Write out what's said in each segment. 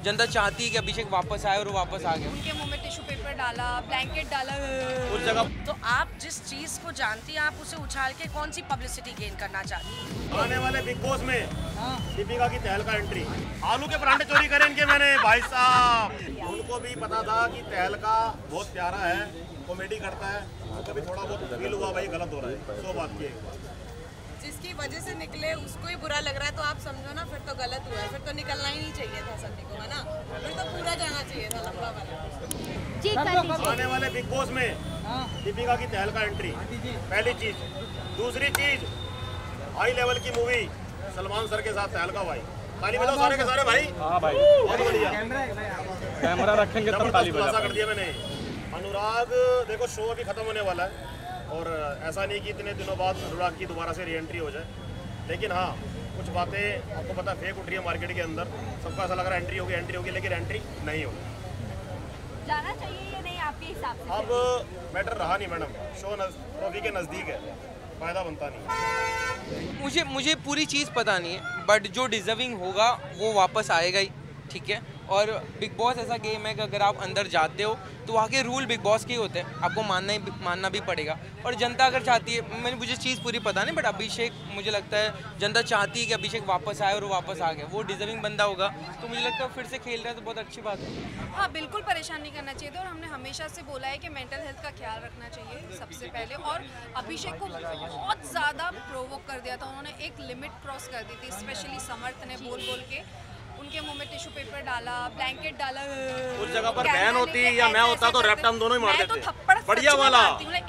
जनता चाहती है कि अभिषेक वापस आए और वो वापस आ गए। उनके मुंह में टिश्यू पेपर डाला, ब्लैंकेट डाला उस जगह। तो आप जिस चीज को जानती हैं आप उसे उछाल के कौन सी पब्लिसिटी गेन करना चाहती हैं? आने वाले बिग बॉस में दीपिका की तहलका एंट्री। आलू के परांठे चोरी करे इनके मैंने भाई साहब। उनको भी पता था कि तहलका बहुत प्यारा है, कॉमेडी करता है, तो कभी थोड़ा बहुत फील हुआ भाई गलत हो रहा है। सो बात की जिसकी वजह से निकले उसको ही बुरा लग रहा है, तो आप समझो ना फिर तो गलत हुआ है, फिर तो निकलना ही नहीं चाहिए था सभी को, है ना? फिर तो पूरा जाना चाहिए था लंबा वाला। आने वाले बिग बॉस में दीपिका की तहलका एंट्री पहली चीज। दूसरी चीज, हाई लेवल की मूवी सलमान सर के साथ तहलका भाई। ताली बजाओ सारे के सारे भाई। हाँ भाई बहुत बढ़िया। कैमरा रखेंगे तब ताली बजा। कर दिया मैंने। अनुराग देखो शो अभी खत्म होने वाला है और ऐसा नहीं कि इतने दिनों बाद अनुराग की दोबारा से री एंट्री हो जाए, लेकिन हाँ कुछ बातें आपको पता फेक उठ रही है मार्केट के अंदर। सबको ऐसा लग रहा है एंट्री होगी लेकिन एंट्री नहीं होगी। जाना चाहिए या नहीं आपके हिसाब से? अब मैटर रहा नहीं मैडम, शो ट्रॉफी के नज़दीक है, फायदा बनता नहीं। मुझे पूरी चीज़ पता नहीं है, बट जो डिजर्विंग होगा वो वापस आएगा ही, ठीक है। और बिग बॉस ऐसा गेम है कि अगर आप अंदर जाते हो तो वहाँ के रूल बिग बॉस के ही होते हैं, आपको मानना भी पड़ेगा। और जनता अगर चाहती है, मुझे चीज़ पूरी पता नहीं, बट अभिषेक मुझे लगता है जनता चाहती है कि अभिषेक वापस आए और वो वापस आ गया, वो डिजर्विंग बंदा होगा, तो मुझे लगता है फिर से खेल रहा है तो बहुत अच्छी बात है। हाँ बिल्कुल परेशान नहीं करना चाहिए था, और हमने हमेशा से बोला है कि मेंटल हेल्थ का ख्याल रखना चाहिए सबसे पहले। और अभिषेक को बहुत ज़्यादा प्रोवोक कर दिया था उन्होंने, एक लिमिट क्रॉस कर दी थी, स्पेशली समर्थ ने बोल के उनके मुंह में टिश्यू पेपर डाला, ब्लैंकेट डाला। उस जगह पर बहन होती या मैं होता तो रैप्ट हम दोनों ही मार देते। थप्पड़ बढ़िया वाला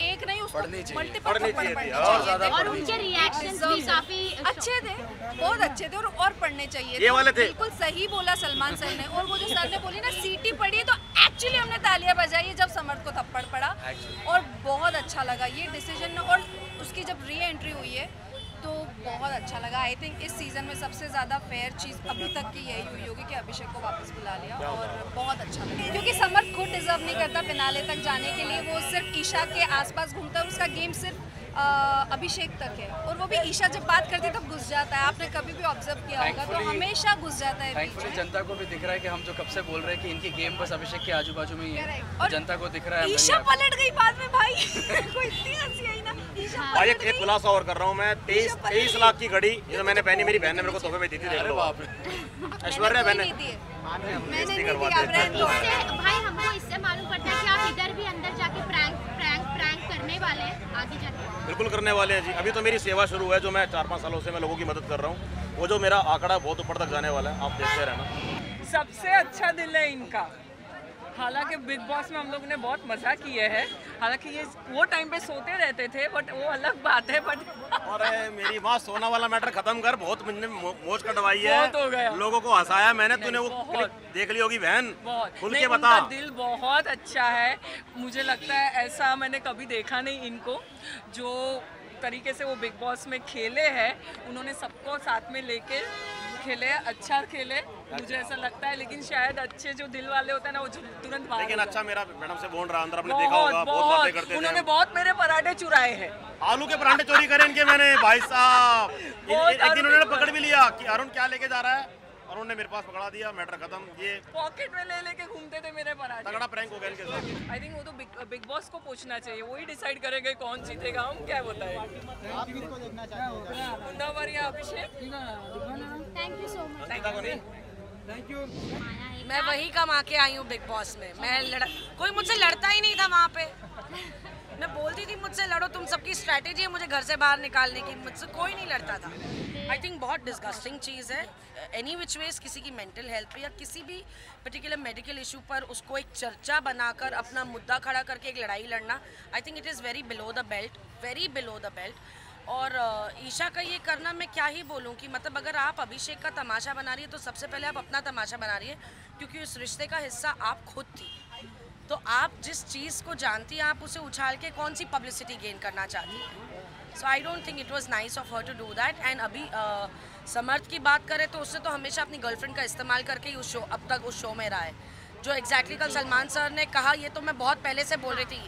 एक नहीं, उसको मल्टीपल पढ़नी थप्पड़ चाहिए पड़ने चाहिए। और उनके रिएक्शंस भी काफी अच्छे थे, बहुत अच्छे थे, और पढ़ने चाहिए। ये वाले थे। बिल्कुल सही बोला सलमान सर ने। और वो जो सर ने बोली ना सीटी पड़ी, तो एक्चुअली हमने तालियां बजाई जब समर्थ को थप्पड़ पड़ा, और बहुत अच्छा लगा ये डिसीजन। और उसकी जब री एंट्री हुई है तो बहुत अच्छा लगा। आई थिंक इस सीज़न में सबसे ज़्यादा फेयर चीज़ अभी तक की यही हुई होगी कि अभिषेक को वापस बुला लिया, और बहुत अच्छा लगा, क्योंकि समर्थ खुद डिजर्व नहीं करता फिनाले तक जाने के लिए। वो सिर्फ ईशा के आसपास घूमता है, उसका गेम सिर्फ अभिषेक तक है, और वो भी ईशा जब बात करती है तब घुस जाता है। आपने कभी भी ऑब्जर्व किया होगा, तो हमेशा घुस जाता है। थैंकफुली जनता को भी दिख रहा है कि हम जो कब से बोल रहे हैं कि इनकी गेम बस अभिषेक के आजू बाजू में ही है, और जनता को दिख रहा है। ईशा पलट गई बाद में भाई को इतनी हंसी आई ना। ईशा भाई एक खुलासा और कर रहा हूँ मैं। 23 लाख की घड़ी जो मैंने पहनी, मेरी बहन ने मेरे को तोहफे में दी थी। देख लो आप, ऐश्वर्या बहन ने मैंने नहीं दी। भाई हमको इससे मालूम पड़ता है कि आप इधर भी अंदर जाके प्रैंक करने वाले हैं आगे जाके। बिल्कुल करने वाले हैं जी। अभी तो मेरी सेवा शुरू है, जो मैं 4-5 सालों से मैं लोगों की मदद कर रहा हूँ। वो जो मेरा आंकड़ा बहुत ऊपर तक जाने वाला है, आप देखते रहना। सबसे अच्छा दिल है इनका। हालांकि बिग बॉस में हम लोग ने बहुत मजा किया है, हालांकि ये वो टाइम पे सोते रहते थे, बट वो अलग बात है। बट अरे मेरी माँ, सोना वाला मैटर खत्म कर, बहुत मैंने मौज कटवाई है, बहुत हो गया, लोगों को हंसाया मैंने। तूने वो क्लिप देख ली होगी बहन, खुल के बता। उनका दिल बहुत अच्छा है, मुझे लगता है ऐसा मैंने कभी देखा नहीं इनको। जो तरीके से वो बिग बॉस में खेले हैं, उन्होंने सबको साथ में लेके खेले, अच्छा खेले, मुझे ऐसा लगता है। लेकिन शायद अच्छे जो दिल वाले होते हैं ना, वो तुरंत बाहर। लेकिन अच्छा मेरा मैडम से बोल रहा अंदर, आपने देखा होगा बहुत बातें करते थे। उन्होंने बहुत मेरे पराठे चुराए हैं। आलू के परांठे चोरी करे इनके मैंने भाई साहब। एक दिन उन्होंने पकड़ भी लिया कि अरुण क्या लेके जा रहा है, और उन्होंने मेरे पास पकड़ा दिया, मैटर खत्म। ये पॉकेट में ले लेके घूमते थे मेरे पराठे। तगड़ा प्रैंक हो गया इनके साथ। आई थिंक वो तो बिग बॉस को पूछना चाहिए, वही डिसाइड करेंगे कौन जीतेगा। हम क्या बताएं। Abhishek, thank you so much. Thank you. मैं वही कमा के आई हूँ बिग बॉस में। कोई मुझसे लड़ता ही नहीं था वहाँ पे। मैं बोलती थी मुझसे लड़ो, तुम सबकी स्ट्रैटेजी है मुझे घर से बाहर निकालने की, मुझसे कोई नहीं लड़ता था। आई थिंक बहुत डिस्गस्टिंग चीज़ है एनी विच वेज किसी की मेंटल हेल्थ पे या किसी भी पर्टिकुलर मेडिकल इशू पर उसको एक चर्चा बनाकर अपना मुद्दा खड़ा करके एक लड़ाई लड़ना, I think it is very below the belt, very below the belt. और ईशा का ये करना, मैं क्या ही बोलूँ कि मतलब अगर आप अभिषेक का तमाशा बना रही है तो सबसे पहले आप अपना तमाशा बना रही है, क्योंकि उस रिश्ते का हिस्सा आप खुद थी। तो आप जिस चीज़ को जानती हैं आप उसे उछाल के कौन सी पब्लिसिटी गेन करना चाहती हैं। So I don't think it was nice of her to do that. And अभी समर्थ की बात करें तो उससे तो हमेशा अपनी गर्लफ्रेंड का इस्तेमाल करके ही उस शो अब तक उस शो में रहा है। जो एग्जैक्टली कल सलमान सर ने कहा, ये तो मैं बहुत पहले से बोल रही थी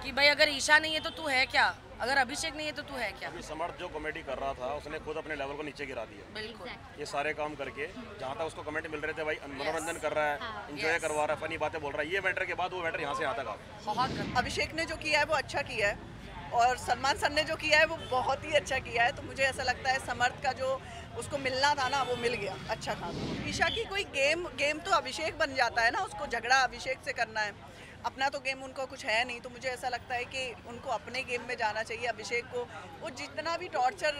कि भाई अगर ईशा नहीं है तो तू है क्या। अगर अभिषेक नहीं है तो तू है क्या? अभी समर्थ जो कॉमेडी कर रहा था उसने खुद अपने लेवल को नीचे गिरा दिया। बिल्कुल। ये सारे काम करके जहाँ तक उसको कमेंट मिल रहे थे, भाई मनोरंजन कर रहा है, एंजॉय करवा रहा है, फनी बातें बोल रहा है, ये मैटर के बाद वो मैटर यहाँ से यहाँ तक आ गया। बहुत अभिषेक ने जो किया है वो अच्छा किया है, और सलमान सर ने जो किया है वो बहुत ही अच्छा किया है। तो मुझे ऐसा लगता है समर्थ का जो उसको मिलना था ना वो मिल गया अच्छा था। ईशा की कोई गेम तो अभिषेक बन जाता है ना, उसको झगड़ा अभिषेक से करना है, अपना तो गेम उनको कुछ है नहीं। तो मुझे ऐसा लगता है कि उनको अपने गेम में जाना चाहिए। अभिषेक को वो जितना भी टॉर्चर,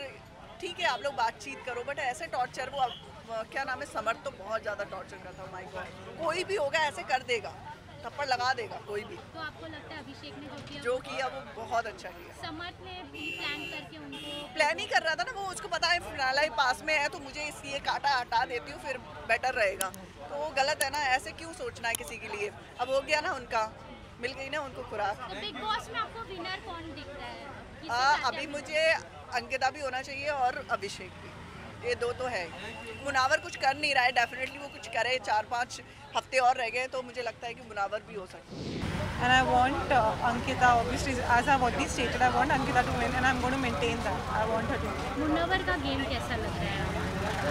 ठीक है आप लोग बातचीत करो, बट ऐसे टॉर्चर वो क्या नाम है, समर्थ तो बहुत ज़्यादा टॉर्चर करता है। माय गॉड, कोई भी होगा ऐसे कर देगा, थप्पड़ लगा देगा कोई भी। तो आपको लगता है अभिषेक ने जो किया वो बहुत अच्छा किया। समर्थ ने प्लान करके उनको प्लान ही कर रहा था ना वो, उसको पता है फिनाले पास में है तो मुझे इसलिए काटा हटा देती हूँ फिर बेटर रहेगा। तो वो गलत है ना, ऐसे क्यों सोचना है किसी के लिए। अब हो गया ना, उनका मिल गई ना उनको खुराक। तो बिग बॉस में आपको विनर कौन दिखता है? अभी मुझे अंकिता भी होना चाहिए और अभिषेक भी, ये दो तो है। मुनावर कुछ कर नहीं रहा है, डेफिनेटली वो कुछ करे। 4-5 हफ्ते और रह गए तो मुझे लगता है कि मुनावर भी हो सकता है। And I want Ankita, obviously, as I've already stated, I want Ankita to win and I'm going to maintain that. I want her to win. Munawwar का गेम कैसा लग रहा है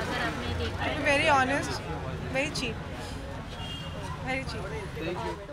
अगर आपने देखा है? To be very honest, very cheap. Very cheap.